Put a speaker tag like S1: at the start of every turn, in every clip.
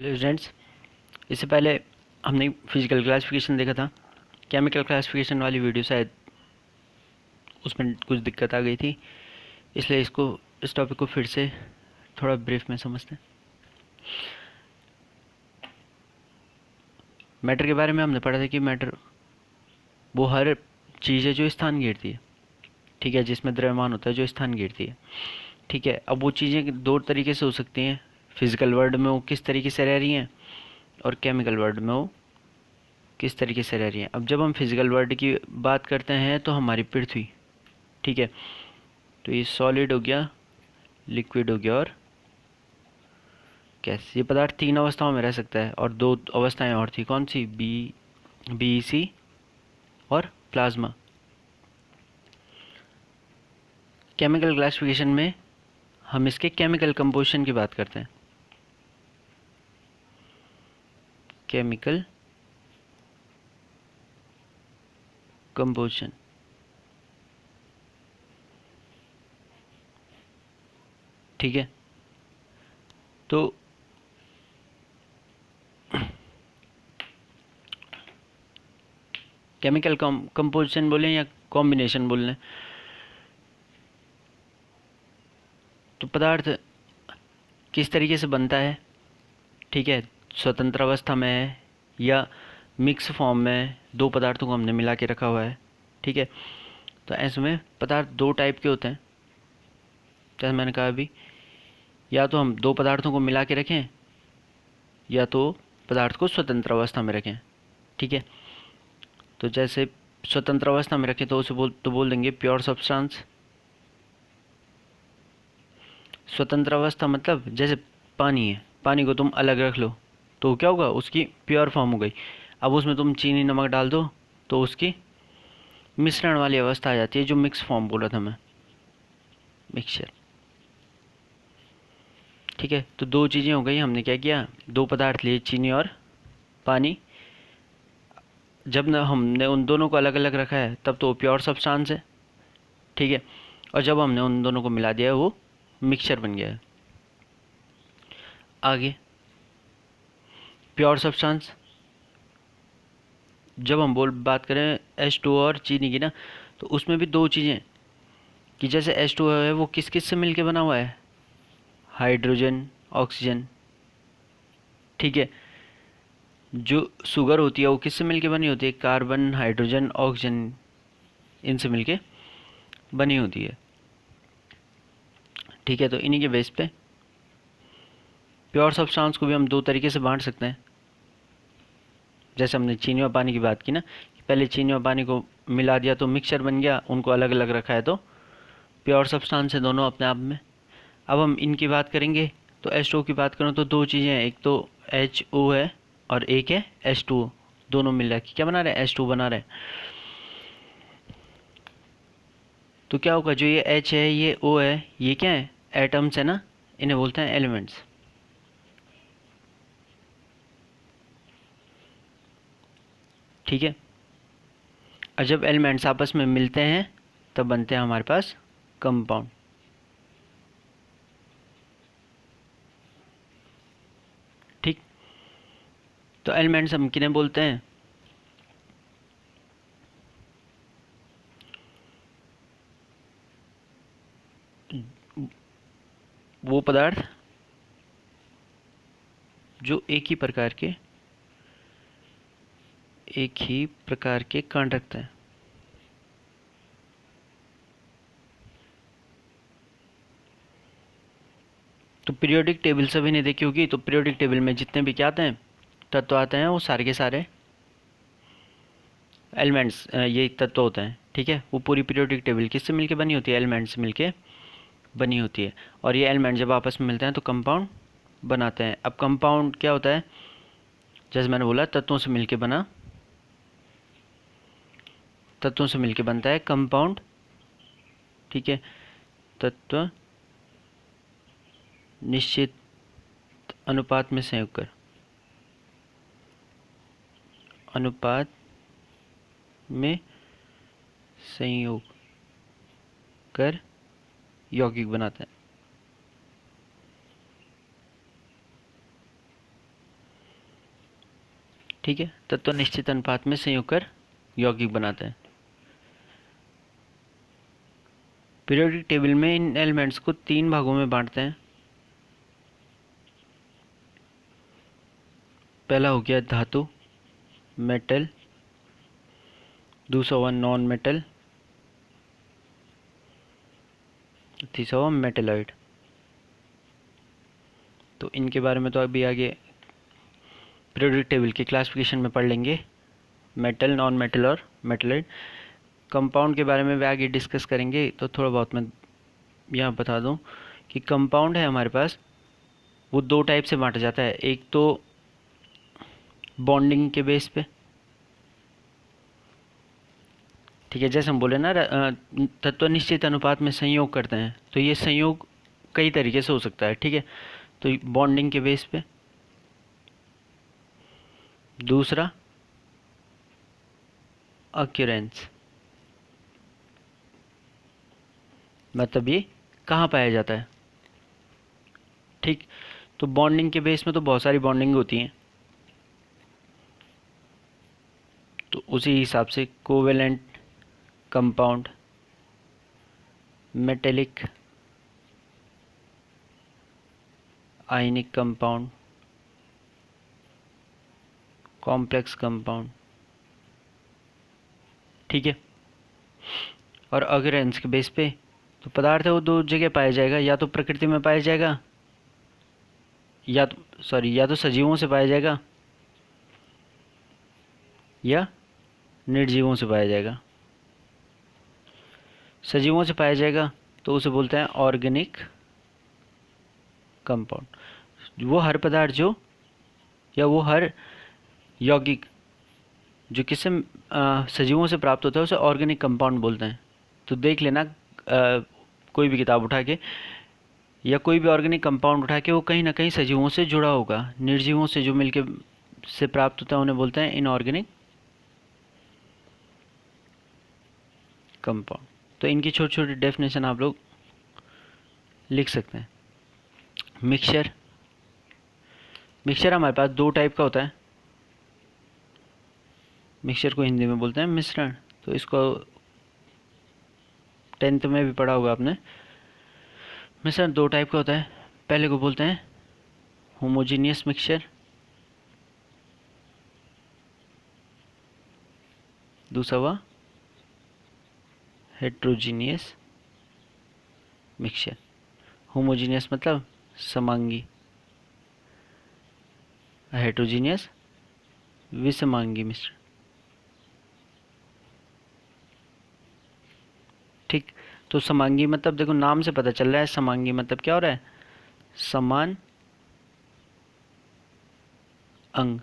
S1: Students, इससे पहले हमने फिजिकल क्लासिफिकेशन देखा था। केमिकल क्लासिफिकेशन वाली वीडियो शायद उसमें कुछ दिक्कत आ गई थी, इसलिए इस टॉपिक को फिर से थोड़ा ब्रीफ में समझते हैं। मैटर के बारे में हमने पढ़ा था कि मैटर वो हर चीज़ है जो स्थान घेरती है, ठीक है, जिसमें द्रव्यमान होता है जो स्थान घेरती है, ठीक है। अब वो चीज़ें दो तरीके से हो सकती हैं। फिजिकल वर्ल्ड में वो किस तरीके से रह रही हैं और केमिकल वर्ल्ड में वो किस तरीके से रह रही हैं। अब जब हम फिजिकल वर्ल्ड की बात करते हैं तो हमारी पृथ्वी, ठीक है, तो ये सॉलिड हो गया, लिक्विड हो गया और गैस। ये पदार्थ तीन अवस्थाओं में रह सकता है और दो अवस्थाएं और थी, कौन सी? बीईसी और प्लाज्मा। केमिकल क्लासिफिकेशन में हम इसके केमिकल कंपोजिशन की बात करते हैं। केमिकल कंपोजिशन, ठीक है। तो केमिकल कंपोजिशन बोलें या कॉम्बिनेशन बोल लें, तो पदार्थ किस तरीके से बनता है, ठीक है, स्वतंत्र अवस्था में है या मिक्स फॉर्म में दो पदार्थों को हमने मिला के रखा हुआ है, ठीक है। तो ऐसे में पदार्थ दो टाइप के होते हैं, जैसे मैंने कहा अभी, या तो हम दो पदार्थों को मिला के रखें या तो पदार्थ को स्वतंत्र अवस्था में रखें, ठीक है। तो जैसे स्वतंत्र अवस्था में रखें तो उसे बोल देंगे प्योर सब्सटेंस। स्वतंत्र अवस्था मतलब जैसे पानी है, पानी को तुम अलग रख लो तो क्या होगा, उसकी प्योर फॉर्म हो गई। अब उसमें तुम चीनी नमक डाल दो तो उसकी मिश्रण वाली अवस्था आ जाती है, जो मिक्स फॉर्म बोला था मैं, मिक्सचर, ठीक है। तो दो चीज़ें हो गई, हमने क्या किया, दो पदार्थ लिए, चीनी और पानी। जब न हमने उन दोनों को अलग अलग रखा है तब तो प्योर सब्सटेंस है, ठीक है। और जब हमने उन दोनों को मिला दिया वो मिक्सचर बन गया है। आगे प्योर सब्सटेंस, जब हम बात करें H2O और चीनी की ना, तो उसमें भी दो चीज़ें, कि जैसे H2O है वो किस किस से मिलके बना हुआ है, हाइड्रोजन, ऑक्सीजन, ठीक है। जो शुगर होती है वो किससे मिलके बनी होती है, कार्बन, हाइड्रोजन, ऑक्सीजन, इनसे मिलके बनी होती है, ठीक है। तो इन्हीं के बेस पे प्योर सब्सटेंस को भी हम दो तरीके से बांट सकते हैं। जैसे हमने चीनी और पानी की बात की ना, कि पहले चीनी और पानी को मिला दिया तो मिक्सचर बन गया, उनको अलग अलग रखा है तो प्योर सब्सटेंस है दोनों अपने आप में। अब हम इनकी बात करेंगे तो H2O की बात करूँ तो दो चीज़ें हैं, एक तो HO है और एक है H2O। दोनों मिला के क्या बना रहे हैं, H2O बना रहे हैं। तो क्या होगा, जो ये H है, ये O है, ये क्या है, एटम्स है ना, इन्हें बोलते हैं एलिमेंट्स, ठीक है। और जब एलिमेंट्स आपस में मिलते हैं तब बनते हैं हमारे पास कंपाउंड, ठीक। तो एलिमेंट्स हम किन्हें बोलते हैं, वो पदार्थ जो एक ही प्रकार के कण रखते हैं। तो पीरियोडिक टेबल सभी ने देखी होगी, तो पीरियोडिक टेबल में जितने भी क्या आते हैं, तत्व आते हैं, वो सारे के सारे एलिमेंट्स, ये तत्व होते हैं, ठीक है। वो पूरी पीरियोडिक टेबल किससे मिलके बनी होती है, एलिमेंट्स से मिलके बनी होती है। और ये एलिमेंट जब आपस में मिलते हैं तो कंपाउंड बनाते हैं। अब कंपाउंड क्या होता है, जैसे मैंने बोला तत्वों से मिलके बनता है कंपाउंड, ठीक है। तत्व निश्चित अनुपात में संयोग कर यौगिक बनाते हैं। ठीक है, तत्व निश्चित अनुपात में संयोग कर यौगिक बनाते हैं। पीरियोडिक टेबल में इन एलिमेंट्स को 3 भागों में बांटते हैं। पहला हो गया धातु, मेटल, दूसरा हुआ नॉन मेटल, तीसरा हुआ मेटेलॉइड। तो इनके बारे में तो अभी आगे पीरियोडिक टेबल के क्लासिफिकेशन में पढ़ लेंगे, मेटल, नॉन मेटल और मेटेलॉइड। कंपाउंड के बारे में भी आगे डिस्कस करेंगे। तो थोड़ा बहुत मैं यहाँ बता दूँ कि कंपाउंड है हमारे पास, वो 2 टाइप से बांटा जाता है। एक तो बॉन्डिंग के बेस पे, ठीक है, जैसे हम बोले ना तत्व निश्चित अनुपात में संयोग करते हैं, तो ये संयोग कई तरीके से हो सकता है, ठीक है। तो बॉन्डिंग के बेस पे। दूसरा अक्यूरेंस, मतलब ये कहाँ पाया जाता है, ठीक। तो बॉन्डिंग के बेस में तो बहुत सारी बॉन्डिंग होती हैं, तो उसी हिसाब से covalent compound, metallic ionic compound, complex compound, ठीक है। और अक्यूरेंस के बेस पे तो पदार्थ है वो 2 जगह पाया जाएगा, या तो प्रकृति में पाया जाएगा, या तो सजीवों से पाया जाएगा, या निर्जीवों से पाया जाएगा। सजीवों से पाया जाएगा तो उसे बोलते हैं ऑर्गेनिक कंपाउंड। वो हर पदार्थ जो, या वो हर यौगिक जो किससे सजीवों से प्राप्त होता है उसे ऑर्गेनिक कंपाउंड बोलते हैं। तो देख लेना कोई भी किताब उठा के या कोई भी ऑर्गेनिक कंपाउंड उठा के, वो कहीं ना कहीं सजीवों से जुड़ा होगा। निर्जीवों से जो मिलके से प्राप्त होता है उन्हें बोलते हैं इनऑर्गेनिक कंपाउंड। तो इनकी छोटी छोटी डेफिनेशन आप लोग लिख सकते हैं। मिक्सचर, मिक्सचर हमारे पास 2 टाइप का होता है। मिक्सचर को हिंदी में बोलते हैं मिश्रण। तो इसको 10th में भी पढ़ा होगा आपने। मिश्रण 2 टाइप का होता है। पहले को बोलते हैं होमोजीनियस मिक्सचर, दूसरा हुआ हेट्रोजीनियस मिक्सचर। होमोजीनियस मतलब समांगी, हेट्रोजीनियस विषमांगी मिश्रण, ठीक। तो समांगी मतलब देखो नाम से पता चल रहा है, समांगी मतलब क्या हो रहा है, समान अंग।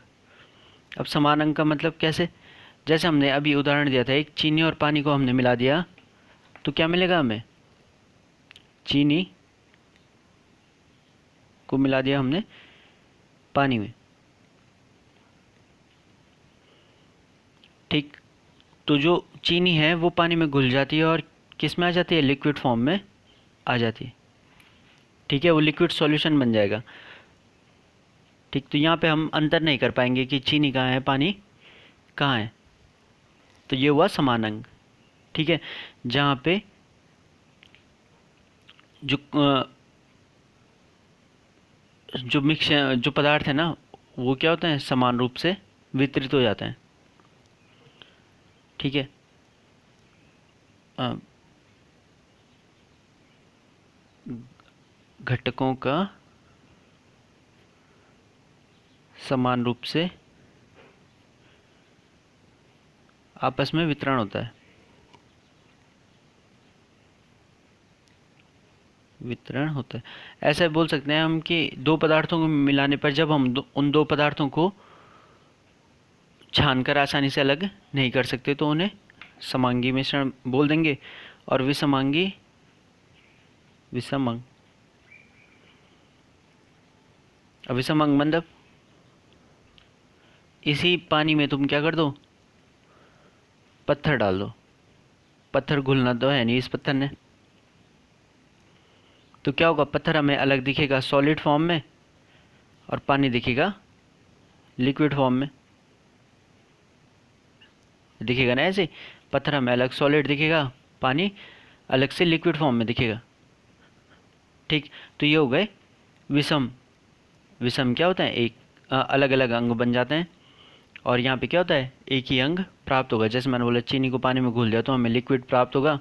S1: अब समान अंग का मतलब कैसे, जैसे हमने अभी उदाहरण दिया था, एक चीनी और पानी को हमने मिला दिया तो क्या मिलेगा हमें, चीनी को मिला दिया हमने पानी में, ठीक। तो जो चीनी है वो पानी में घुल जाती है और किस में आ जाती है, लिक्विड फॉर्म में आ जाती है, ठीक है। वो लिक्विड सॉल्यूशन बन जाएगा, ठीक। तो यहाँ पे हम अंतर नहीं कर पाएंगे कि चीनी कहाँ है, पानी कहाँ है। तो ये हुआ समान अंग, ठीक है। जहाँ पे जो पदार्थ है ना वो क्या होते हैं, समान रूप से वितरित हो जाते हैं, ठीक है। घटकों का समान रूप से आपस में वितरण होता है, वितरण होता है। ऐसा बोल सकते हैं हम कि 2 पदार्थों को मिलाने पर जब हम उन 2 पदार्थों को छानकर आसानी से अलग नहीं कर सकते तो उन्हें समांगी मिश्रण बोल देंगे। और विषमांगी, विषम अंग मतलब इसी पानी में तुम क्या कर दो, पत्थर डाल दो, पत्थर घुलना तो है नहीं इस पत्थर ने, तो क्या होगा, पत्थर हमें अलग दिखेगा सॉलिड फॉर्म में और पानी दिखेगा लिक्विड फॉर्म में, दिखेगा ना ऐसे, पत्थर हमें अलग सॉलिड दिखेगा, पानी अलग से लिक्विड फॉर्म में दिखेगा। ठीक, तो ये हो गए विषम। विषम क्या होता है, एक अलग अलग अंग बन जाते हैं। और यहाँ पे क्या होता है, एक ही अंग प्राप्त होगा। जैसे मैंने बोला चीनी को पानी में घुल दिया तो हमें लिक्विड प्राप्त होगा,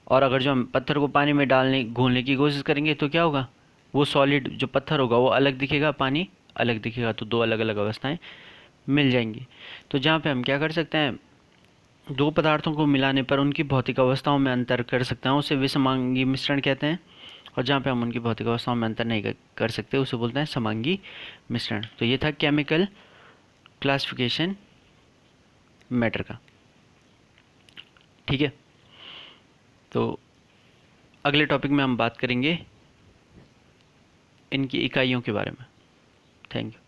S1: और अगर जो हम पत्थर को पानी में डालने घोलने की कोशिश करेंगे तो क्या होगा, वो सॉलिड जो पत्थर होगा वो अलग दिखेगा, पानी अलग दिखेगा, तो दो अलग अलग अवस्थाएं मिल जाएंगी। तो जहाँ पे हम क्या कर सकते हैं, दो पदार्थों को मिलाने पर उनकी भौतिक अवस्थाओं में अंतर कर सकते हैं, उसे विषमांगी मिश्रण कहते हैं। और जहाँ पे हम उनकी भौतिक अवस्थाओं में अंतर नहीं कर सकते उसे बोलते हैं समांगी मिश्रण। तो ये था केमिकल क्लासिफिकेशन मैटर का। ठीक है, तो अगले टॉपिक में हम बात करेंगे इनकी इकाइयों के बारे में। Thank you.